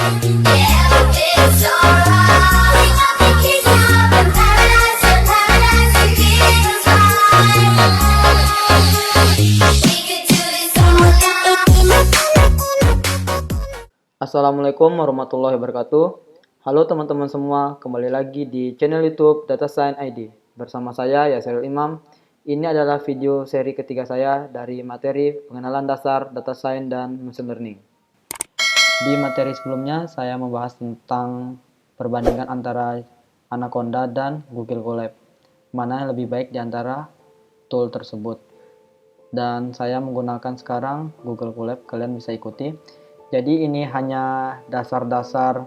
Assalamualaikum warahmatullahi wabarakatuh. Halo teman-teman semua, kembali lagi di channel YouTube Data Science ID. Bersama saya Yasirul Imam. Ini adalah video seri ketiga saya dari materi pengenalan dasar Data Science dan Machine Learning. Di materi sebelumnya saya membahas tentang perbandingan antara Anaconda dan Google Colab. Mana yang lebih baik di antara tool tersebut. Dan saya menggunakan sekarang Google Colab, kalian bisa ikuti. Jadi ini hanya dasar-dasar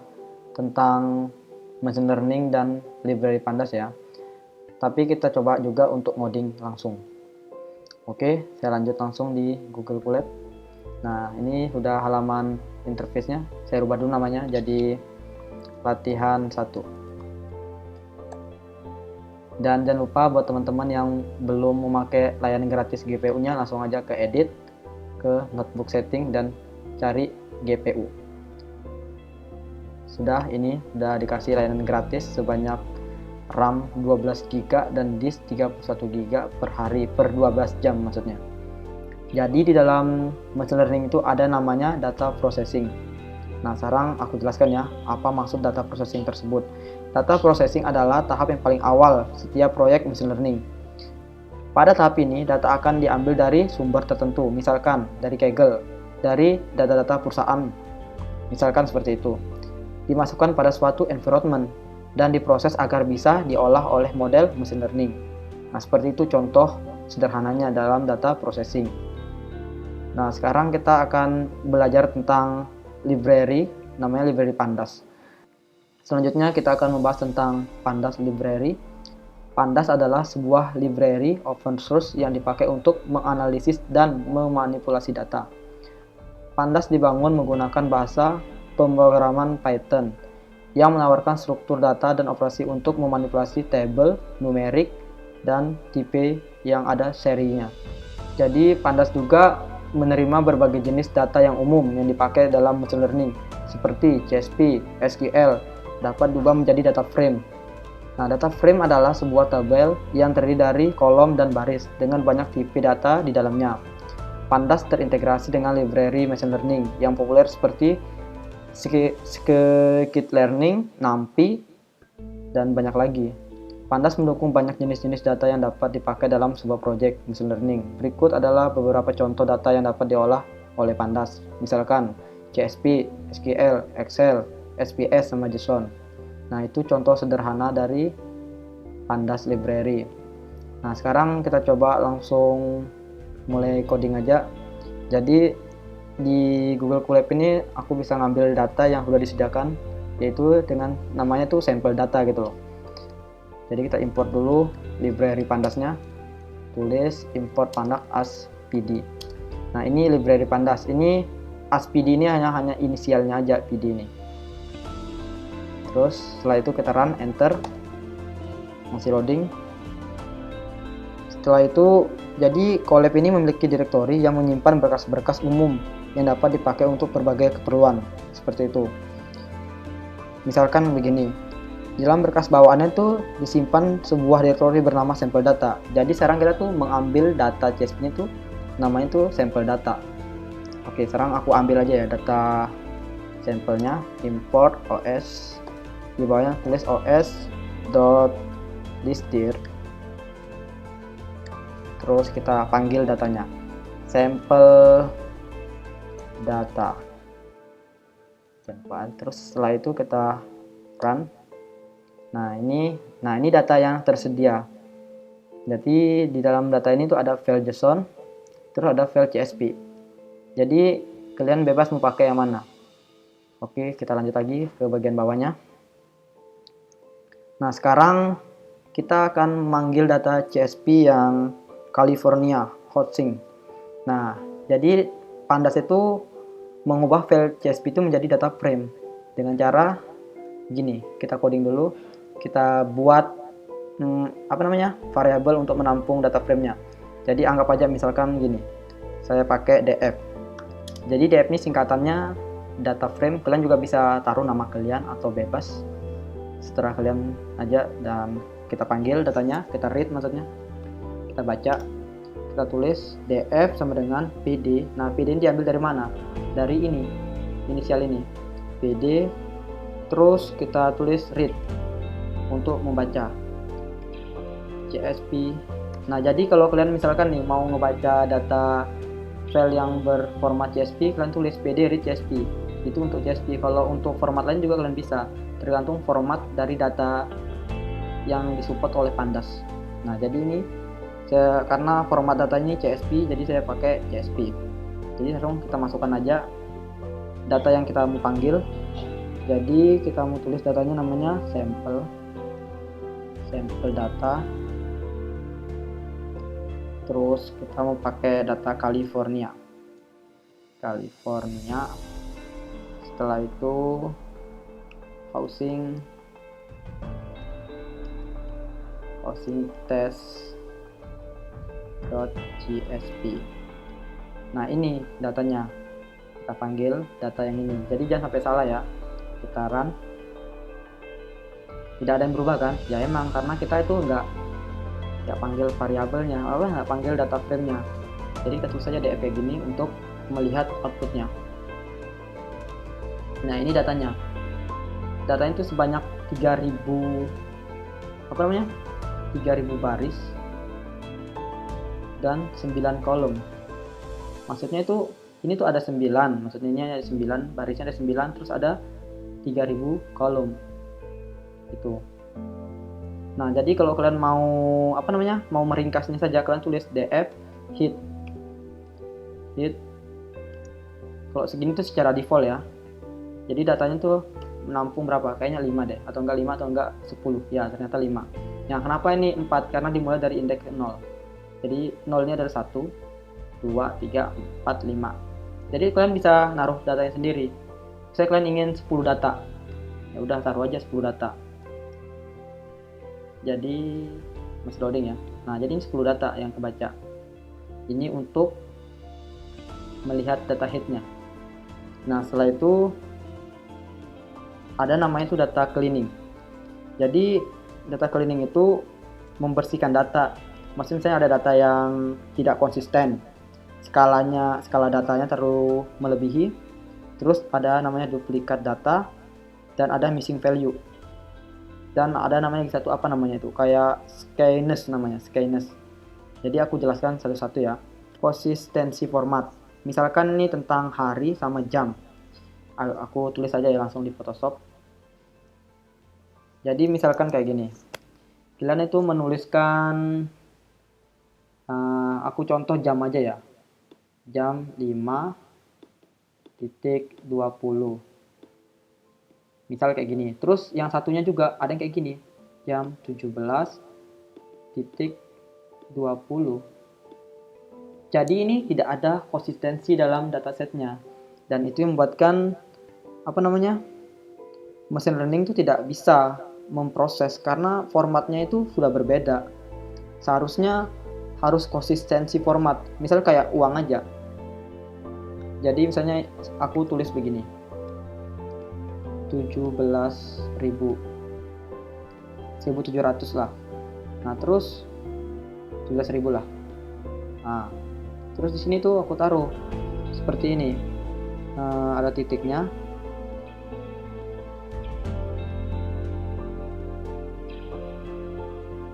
tentang machine learning dan library pandas ya. Tapi kita coba juga untuk ngoding langsung. Oke, saya lanjut langsung di Google Colab. Nah, ini sudah halaman interface-nya. Saya rubah dulu namanya jadi latihan 1. Dan jangan lupa buat teman-teman yang belum memakai layanan gratis GPU-nya, langsung aja ke edit, ke notebook setting dan cari GPU. Sudah, ini sudah dikasih layanan gratis sebanyak RAM 12 GB dan disk 31 GB per hari, per 12 jam maksudnya. Jadi di dalam machine learning itu ada namanya data processing. Nah, sekarang aku jelaskan ya, apa maksud data processing tersebut. Data processing adalah tahap yang paling awal setiap proyek machine learning. Pada tahap ini, data akan diambil dari sumber tertentu, misalkan dari Kaggle, dari data-data perusahaan, misalkan seperti itu, dimasukkan pada suatu environment dan diproses agar bisa diolah oleh model machine learning. Nah, seperti itu contoh sederhananya dalam data processing. Nah, sekarang kita akan belajar tentang library, namanya library pandas. Selanjutnya kita akan membahas tentang pandas library. Pandas adalah sebuah library open source yang dipakai untuk menganalisis dan memanipulasi data. Pandas dibangun menggunakan bahasa pemrograman Python yang menawarkan struktur data dan operasi untuk memanipulasi tabel, numerik, dan tipe yang ada serinya. Jadi Pandas juga menerima berbagai jenis data yang umum yang dipakai dalam machine learning seperti CSV, SQL, dapat diubah menjadi data frame. Nah, data frame adalah sebuah tabel yang terdiri dari kolom dan baris dengan banyak tipe data di dalamnya. Pandas terintegrasi dengan library machine learning yang populer seperti scikit-learn, NumPy, dan banyak lagi. Pandas mendukung banyak jenis-jenis data yang dapat dipakai dalam sebuah proyek machine learning. Berikut adalah beberapa contoh data yang dapat diolah oleh Pandas. Misalkan CSV, SQL, Excel, SPS, sama JSON. Nah, itu contoh sederhana dari Pandas library. Nah, sekarang kita coba langsung mulai coding aja. Jadi di Google Colab ini aku bisa ngambil data yang sudah disediakan, yaitu dengan namanya tuh sampel data gitu loh. Jadi kita import dulu library pandasnya, tulis import pandas as pd. Nah, ini library pandas. Ini as pd ini hanya inisialnya aja pd ini. Terus setelah itu kita run, enter, masih loading. Setelah itu, jadi Colab ini memiliki direktori yang menyimpan berkas-berkas umum yang dapat dipakai untuk berbagai keperluan, seperti itu. Misalkan begini, di dalam berkas bawaannya itu disimpan sebuah direktori bernama sampel data. Jadi sekarang kita tuh mengambil data CSV-nya tuh, namanya tuh sampel data. Oke, sekarang aku ambil aja ya data sampelnya, import os, di bawahnya tulis os.listdir. Terus kita panggil datanya sampel data. Terus setelah itu kita run. Nah, ini data yang tersedia. Jadi di dalam data ini tuh ada file JSON, terus ada file CSV. Jadi kalian bebas mau pakai yang mana. Oke, kita lanjut lagi ke bagian bawahnya. Nah, sekarang kita akan memanggil data CSV yang California Housing. Nah, jadi Pandas itu mengubah file CSV itu menjadi data frame dengan cara gini. Kita coding dulu, kita buat variabel untuk menampung data frame-nya. Jadi anggap aja misalkan gini, saya pakai df. Jadi df ini singkatannya data frame, kalian juga bisa taruh nama kalian atau bebas, setelah kalian aja, dan kita panggil datanya, kita read maksudnya, kita baca, kita tulis df sama dengan pd. Nah, pd ini diambil dari mana? Dari ini, inisial ini, pd, terus kita tulis read untuk membaca, csp. Nah, jadi kalau kalian misalkan nih mau ngebaca data file yang berformat csp, kalian tulis pd read csp, itu untuk csp. Kalau untuk format lain juga kalian bisa, tergantung format dari data yang disupport oleh Pandas. Nah, jadi ini karena format datanya csp, jadi saya pakai csp. Jadi langsung kita masukkan aja data yang kita mau panggil. Jadi kita mau tulis datanya namanya sampel data, terus kita mau pakai data California. Setelah itu housing test.csp. Nah, ini datanya, kita panggil data yang ini. Jadi jangan sampai salah ya. Kita run, tidak ada yang berubah kan? Ya emang karena kita itu nggak panggil variabelnya, nggak panggil data frame-nya. Jadi kita tulis saja df kayak gini untuk melihat outputnya. Nah, ini datanya. Datanya itu sebanyak 3000 baris dan 9 kolom. Maksudnya itu ini tuh ada 9, maksudnya ini ada 9, barisnya ada 9, terus ada 3000 kolom. Itu. Nah, jadi kalau kalian mau mau meringkasnya saja, kalian tulis df hit. Kalau segini tuh secara default ya. Jadi datanya tuh menampung berapa? Kayaknya 5 deh, atau enggak 5 atau enggak 10. Ya, ternyata 5. Nah, kenapa ini 4? Karena dimulai dari indeks 0. Jadi 0-nya adalah 1, 2, 3, 4, 5. Jadi kalian bisa naruh datanya sendiri. Saya kalian ingin 10 data. Ya udah taruh aja 10 data. Jadi masih loading ya. Nah, jadi ini 10 data yang kebaca. Ini untuk melihat data headnya. Nah, setelah itu ada namanya itu data cleaning. Jadi data cleaning itu membersihkan data. Maksudnya ada data yang tidak konsisten, skala datanya terlalu melebihi, terus ada namanya duplikat data, dan ada missing value, dan ada namanya satu kayak skewness. Jadi aku jelaskan satu-satu ya. Konsistensi format, misalkan ini tentang hari sama jam, aku tulis aja ya langsung di Photoshop. Jadi misalkan kayak gini, kalian itu menuliskan aku contoh jam aja ya, jam 5.20, misal kayak gini. Terus yang satunya juga ada yang kayak gini, jam 17.20. Jadi ini tidak ada konsistensi dalam datasetnya, dan itu yang membuatkan machine learning itu tidak bisa memproses karena formatnya itu sudah berbeda. Seharusnya harus konsistensi format, misal kayak uang aja. Jadi misalnya aku tulis begini, 17.000, 1.700 lah. Nah, terus 17.000 lah. Nah, terus di sini tuh aku taruh seperti ini, ada titiknya.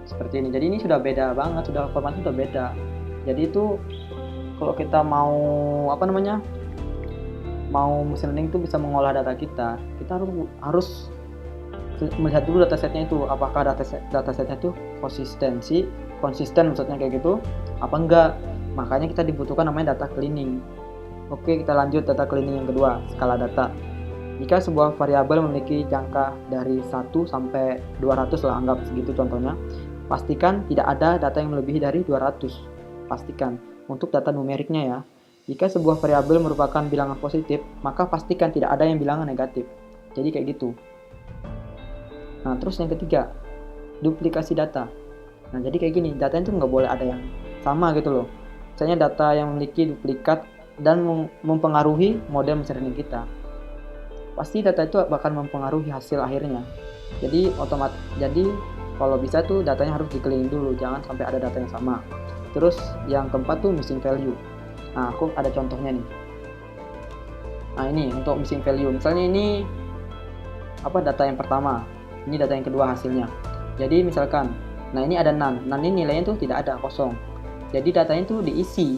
Seperti ini. Jadi ini sudah beda banget, formatnya sudah beda. Jadi itu kalau kita mau mau machine learning itu bisa mengolah data kita harus melihat dulu datasetnya itu, apakah datasetnya itu konsisten maksudnya kayak gitu apa enggak. Makanya kita dibutuhkan namanya data cleaning. Oke, kita lanjut data cleaning yang kedua, skala data. Jika sebuah variabel memiliki jangka dari 1 sampai 200 lah, anggap segitu contohnya, pastikan tidak ada data yang melebihi dari 200. Pastikan. Untuk data numeriknya ya. Jika sebuah variabel merupakan bilangan positif, maka pastikan tidak ada yang bilangan negatif. Jadi kayak gitu. Nah, terus yang ketiga, duplikasi data. Nah, jadi kayak gini, data itu nggak boleh ada yang sama gitu loh. Misalnya data yang memiliki duplikat dan mempengaruhi model machine learning kita. pasti data itu bakal mempengaruhi hasil akhirnya. Jadi kalau bisa tuh datanya harus dikeliling dulu, jangan sampai ada data yang sama. Terus yang keempat tuh missing value. Nah, aku ada contohnya nih. Nah, ini untuk missing value. Misalnya ini data yang pertama. Ini data yang kedua hasilnya. Jadi misalkan, nah ini ada none. None ini nilainya tuh tidak ada, kosong. Jadi datanya tuh diisi.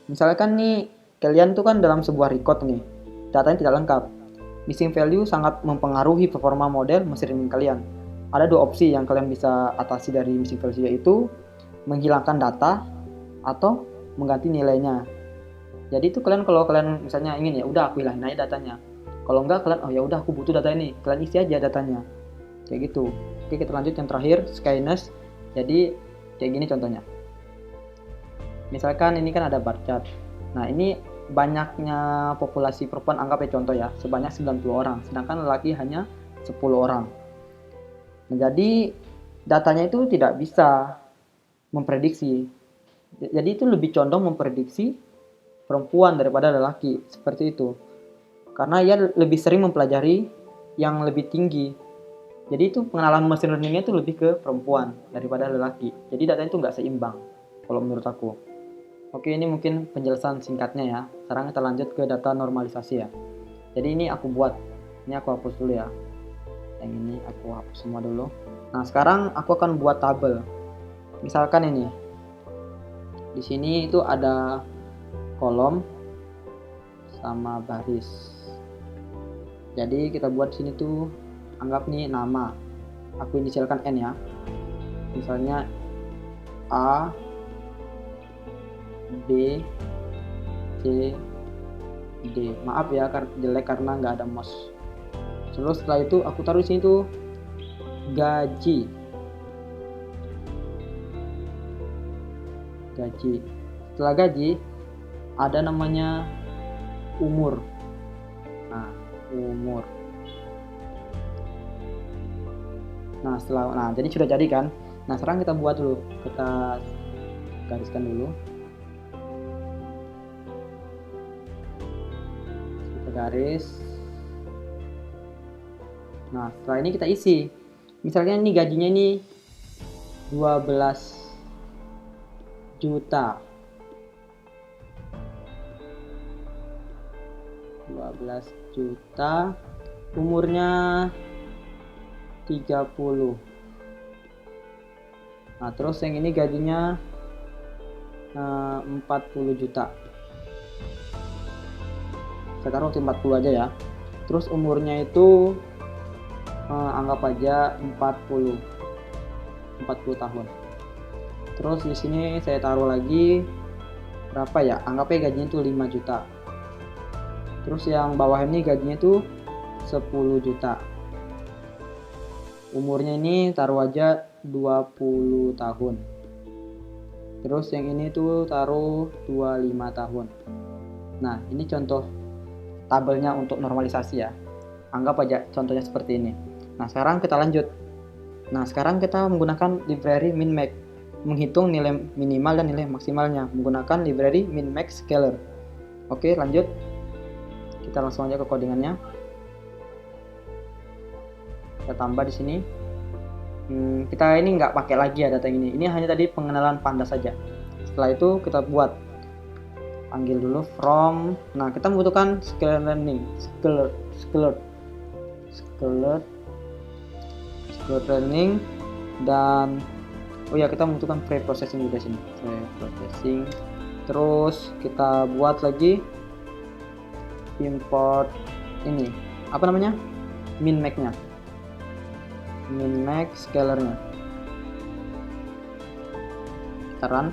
Misalkan nih kalian tuh kan dalam sebuah record nih, datanya tidak lengkap. Missing value sangat mempengaruhi performa model machine learning kalian. Ada dua opsi yang kalian bisa atasi dari missing value, yaitu menghilangkan data atau mengganti nilainya. Jadi itu kalau kalian misalnya ingin, ya udah aku hilangin aja datanya. Kalau enggak, kalian ya udah aku butuh data ini, kalian isi aja datanya. Kayak gitu. Oke, kita lanjut yang terakhir, skyness. Jadi kayak gini contohnya. Misalkan ini kan ada bar chart. Nah, ini banyaknya populasi perempuan, anggap ya contoh ya, sebanyak 90 orang, sedangkan lelaki hanya 10 orang. Nah, jadi datanya itu tidak bisa memprediksi. Jadi itu lebih condong memprediksi perempuan daripada lelaki, seperti itu. Karena ia lebih sering mempelajari yang lebih tinggi. Jadi itu pengenalan machine learning-nya itu lebih ke perempuan daripada lelaki. Jadi datanya itu nggak seimbang kalau menurut aku. Oke, ini mungkin penjelasan singkatnya ya. Sekarang kita lanjut ke data normalisasi ya. Jadi ini aku buat. Ini aku hapus dulu ya. Yang ini aku hapus semua dulu. Nah, sekarang aku akan buat tabel. Misalkan ini. Di sini itu ada kolom sama baris. Jadi kita buat sini tuh, anggap nih nama. Aku inisialkan N ya. Misalnya A, B, C, D. Maaf ya jelek karena nggak ada mouse. Terus setelah itu aku taruh di sini tuh gaji. Setelah gaji ada namanya umur. Nah, umur. Nah, jadi sudah jadi kan? Nah, sekarang kita buat dulu. Kita gariskan dulu. Kita garis. Nah, setelah ini kita isi. Misalnya ini gajinya ini 12 juta. 12 juta. Umurnya 30. Nah, terus yang ini gajinya 40 juta. Saya taruh 40 aja ya. Terus umurnya itu anggap aja 40 tahun. Terus di sini saya taruh lagi berapa ya? Anggapnya gajinya itu 5 juta. Terus yang bawah ini gajinya itu 10 juta. Umurnya ini taruh aja 20 tahun. Terus yang ini tuh taruh 25 tahun. Nah, ini contoh tabelnya untuk normalisasi ya. Anggap aja contohnya seperti ini. Nah, sekarang kita lanjut. Nah, sekarang kita menggunakan library min-max, menghitung nilai minimal dan nilai maksimalnya menggunakan library min-max scaler. Oke, lanjut. Kita langsung aja ke codingannya. Kita tambah di sini. Kita ini nggak pakai lagi ya data ini. Ini hanya tadi pengenalan pandas saja. Setelah itu kita buat, panggil dulu from. Nah, kita membutuhkan scale learning, scale learning, dan kita membutuhkan pre-processing juga sini, pre-processing. Terus kita buat lagi import ini, apa namanya, min-max-nya, min-max scalernya. Kita run.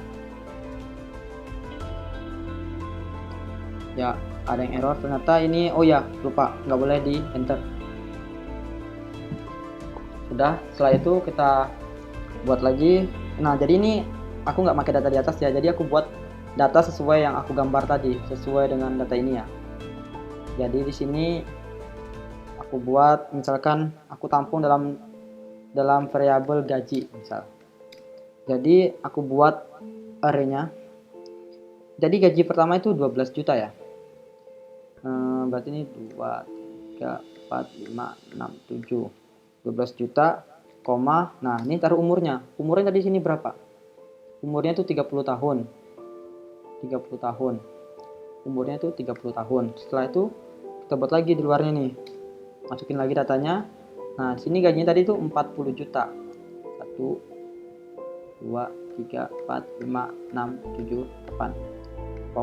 Ya, ada yang error ternyata ini. Lupa, nggak boleh di enter. Sudah, setelah itu kita buat lagi. Nah, jadi ini aku nggak pakai data di atas ya, jadi aku buat data sesuai yang aku gambar tadi, sesuai dengan data ini ya. Jadi di sini aku buat, misalkan aku tampung dalam variabel gaji misal. Jadi aku buat array-nya. Jadi gaji pertama itu 12 juta ya. Berarti ini 2, 3, 4, 5, 6, 7. 12 juta, koma. Nah, ini taruh umurnya. Umurnya tadi sini berapa? Umurnya tuh 30 tahun. 30 tahun. Umurnya tuh 30 tahun. Setelah itu kita buat lagi di luarnya nih. Masukin lagi datanya. Nah, di sini gajinya tadi tuh 40 juta. 1 2 3 4 5 6 7 8.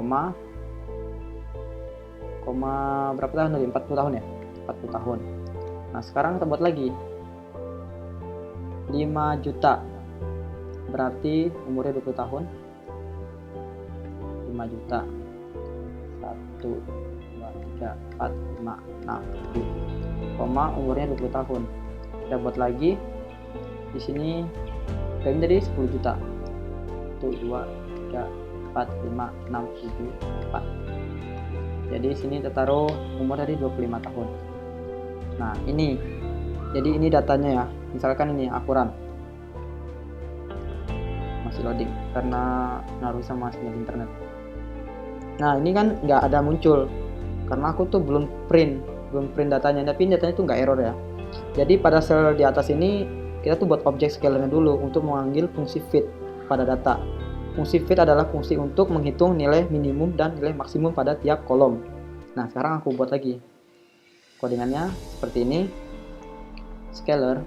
Koma berapa tahun tadi? 40 tahun ya? 40 tahun. Nah, sekarang kita buat lagi 5 juta. Berarti umurnya 20 tahun. 5 juta. 1 2 3 4 5 6 7. Koma umurnya 20 tahun. Kita buat lagi di sini gajinya tadi 10 juta. 1 2 3 4 5 6 7 8. Jadi sini kita taruh umur tadi 25 tahun. Nah, ini. Jadi ini datanya ya. Misalkan ini akuran. Masih loading karena naruh sama sinyal internet. Nah, ini kan nggak ada muncul karena aku tuh belum print datanya, tapi datanya tuh nggak error ya. Jadi pada sel di atas ini kita tuh buat objek scalernya dulu untuk memanggil fungsi fit pada data. Fungsi fit adalah fungsi untuk menghitung nilai minimum dan nilai maksimum pada tiap kolom. Nah, sekarang aku buat lagi. Codingannya seperti ini. Scalar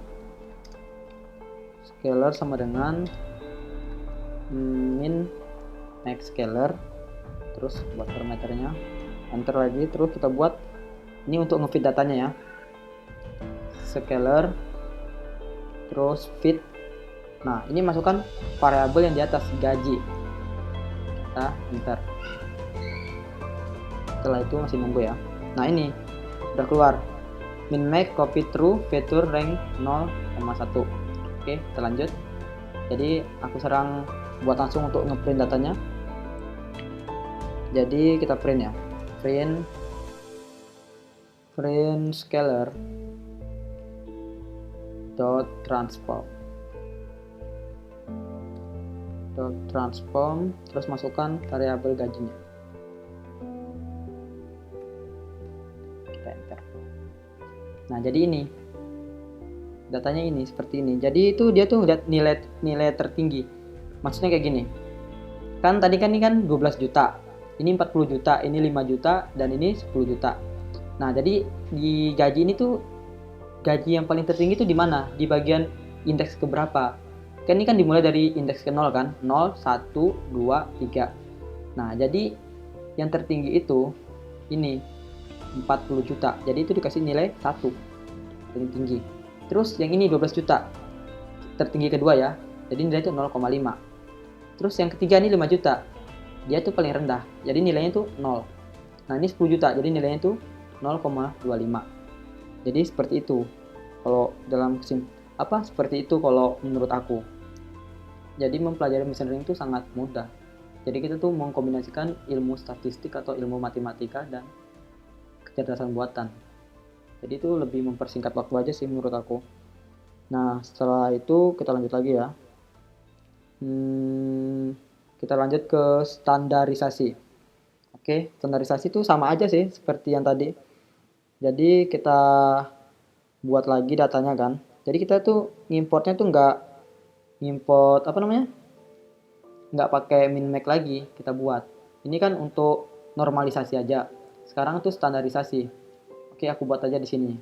sama dengan min max scalar. Terus buat parameternya. Enter lagi, terus kita buat ini untuk ngefit datanya ya. Scalar terus fit. Nah, ini masukkan variabel yang di atas, gaji. Kita enter. Setelah itu masih nunggu ya. Nah, ini udah keluar. Min max copy true feature rank 0,1. Oke, kita lanjut. Jadi aku serang buat langsung untuk ngeprint datanya. Jadi kita print ya. Print scalar dot transform terus masukkan variabel gajinya. Kita enter. Nah, jadi ini datanya ini seperti ini. Jadi itu dia tuh lihat nilai tertinggi. Maksudnya kayak gini. Kan tadi kan ini kan 12 juta. Ini 40 juta, ini 5 juta dan ini 10 juta. Nah, jadi di gaji ini tuh gaji yang paling tertinggi itu di mana? Di bagian indeks keberapa? Kan ini kan dimulai dari indeks ke 0 kan? 0, 1, 2, 3. Nah, jadi yang tertinggi itu ini 40 juta. Jadi itu dikasih nilai 1. Paling tinggi. Terus yang ini 12 juta. Tertinggi kedua ya. Jadi nilai itu 0,5. Terus yang ketiga ini 5 juta. Dia tuh paling rendah. Jadi nilainya itu 0. Nah, ini 10 juta. Jadi nilainya itu 0,25. Jadi seperti itu. Kalau dalam seperti itu kalau menurut aku. Jadi mempelajari mesin learning itu sangat mudah. Jadi kita tuh mengkombinasikan ilmu statistik atau ilmu matematika dan kecerdasan buatan. Jadi itu lebih mempersingkat waktu aja sih menurut aku. Nah, setelah itu kita lanjut lagi ya. Kita lanjut ke standarisasi. Oke, standarisasi itu sama aja sih seperti yang tadi. Jadi kita buat lagi datanya kan. Jadi kita tuh ngimportnya tuh nggak nggak pakai min max lagi kita buat. Ini kan untuk normalisasi aja. Sekarang tuh standarisasi. Oke, aku buat aja di sini.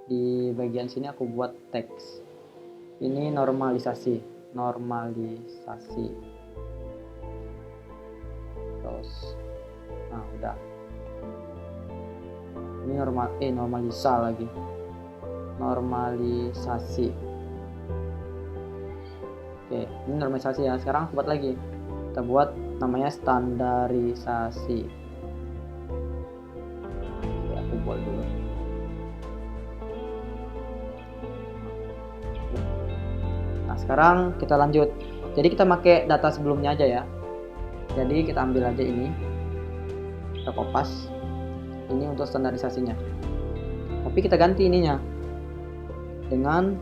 Di bagian sini aku buat teks. Ini normalisasi. Terus, nah udah. Ini normalisasi. Oke, ini normalisasi ya. Sekarang aku buat lagi. Kita buat namanya standarisasi. Oke, aku buat dulu. Nah, sekarang kita lanjut. Jadi kita pakai data sebelumnya aja ya. Jadi kita ambil aja ini. Kita kopas. Ini untuk standarisasinya. Tapi kita ganti ininya dengan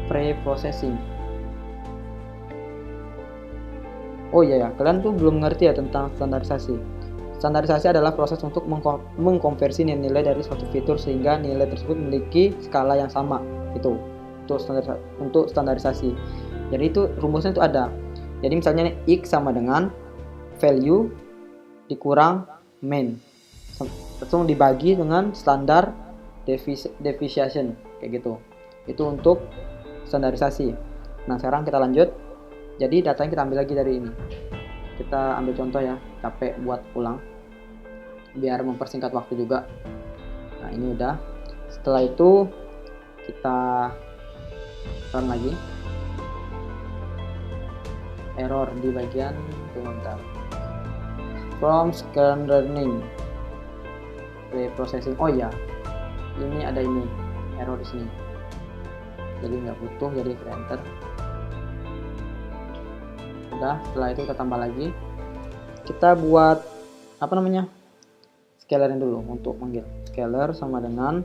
pre-processing. Oh iya ya, kalian tuh belum ngerti ya tentang standarisasi. Standarisasi adalah proses untuk mengkonversi nilai dari suatu fitur sehingga nilai tersebut memiliki skala yang sama. Itu untuk standarisasi. Jadi itu rumusnya itu ada. Jadi misalnya X sama dengan value dikurang main, langsung dibagi dengan standar deviation kayak gitu. Itu untuk standarisasi. Nah sekarang kita lanjut. Jadi datanya kita ambil lagi dari ini. Kita ambil contoh ya, capek buat ulang biar mempersingkat waktu juga. Nah ini udah. Setelah itu kita run lagi. Error di bagian bentar. From scanned learning reprocessing. Oh ya, ini ada ini error di sini. Jadi nggak butuh, jadi enter. Udah, setelah itu kita tambah lagi. Kita buat apa namanya? Scalar dulu untuk manggil. Scalar sama dengan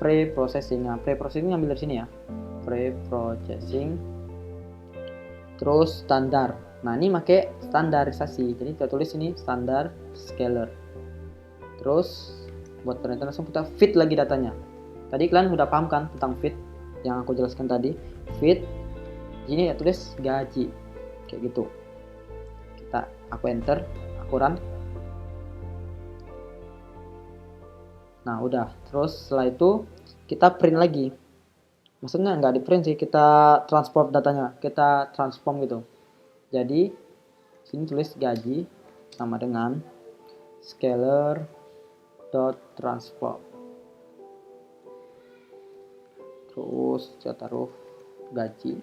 preprocessing. Nah, preprocessing ambil dari sini ya. Preprocessing. Terus standar. Nah, ini pakai standarisasi. Jadi kita tulis ini standar scalar. Terus buat ternyata langsung kita fit lagi datanya. Tadi kalian udah paham kan tentang fit yang aku jelaskan tadi. Fit. Ini ya tulis gaji. Kayak gitu. Aku enter, aku run. Nah udah, terus setelah itu kita print lagi. Maksudnya nggak di print sih, kita transport datanya, kita transform gitu. Jadi sini tulis gaji sama dengan scalar dot transform. Terus kita taruh gaji.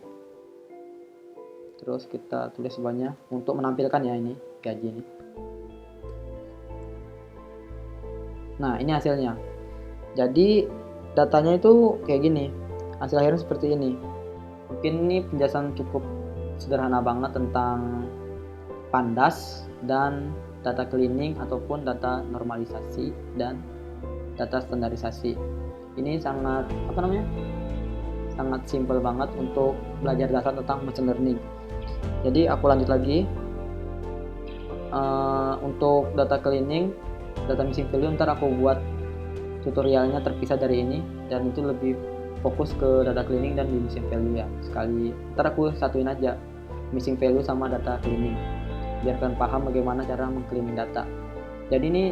Terus kita tulis sebanyak untuk menampilkan ya ini gaji ini. Nah ini hasilnya. Jadi datanya itu kayak gini. Hasil akhirnya seperti ini. Mungkin ini penjelasan cukup sederhana banget tentang pandas dan data cleaning ataupun data normalisasi dan data standarisasi. Ini sangat sangat simple banget untuk belajar dasar tentang machine learning. Jadi aku lanjut lagi. Untuk data cleaning, data missing value ntar aku buat tutorialnya terpisah dari ini, dan itu lebih fokus ke data cleaning dan di missing value ya. Sekali ntar aku satuin aja missing value sama data cleaning biar kalian paham bagaimana cara meng-cleaning data. Jadi ini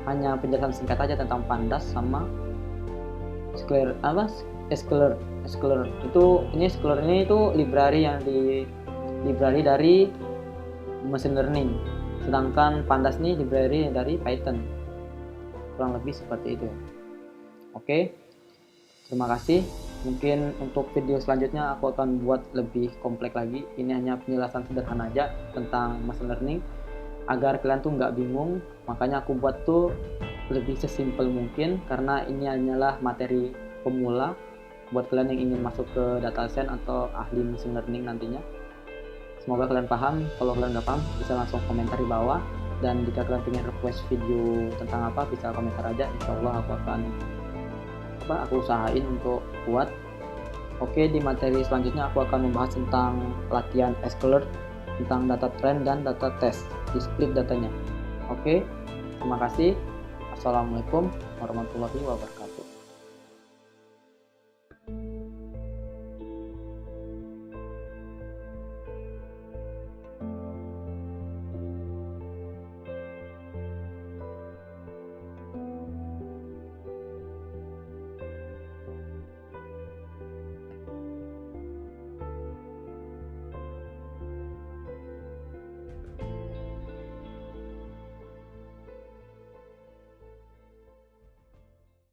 hanya penjelasan singkat aja tentang pandas sama scalar. Scalar ini itu library dari machine learning, sedangkan pandas ini library dari Python, kurang lebih seperti itu. Oke, terima kasih. Mungkin untuk video selanjutnya aku akan buat lebih kompleks lagi. Ini hanya penjelasan sederhana aja tentang machine learning agar kalian tuh nggak bingung. Makanya aku buat tuh lebih sesimpel mungkin, karena ini hanyalah materi pemula buat kalian yang ingin masuk ke data science atau ahli machine learning nantinya. Semoga kalian paham. Kalau kalian nggak paham bisa langsung komentar di bawah, dan jika kalian ingin request video tentang apa bisa komentar aja. Insyaallah aku usahain untuk buat. Oke, di materi selanjutnya aku akan membahas tentang latihan sklearn, tentang data trend dan data test, di split datanya. Oke, terima kasih. Assalamualaikum warahmatullahi wabarakatuh.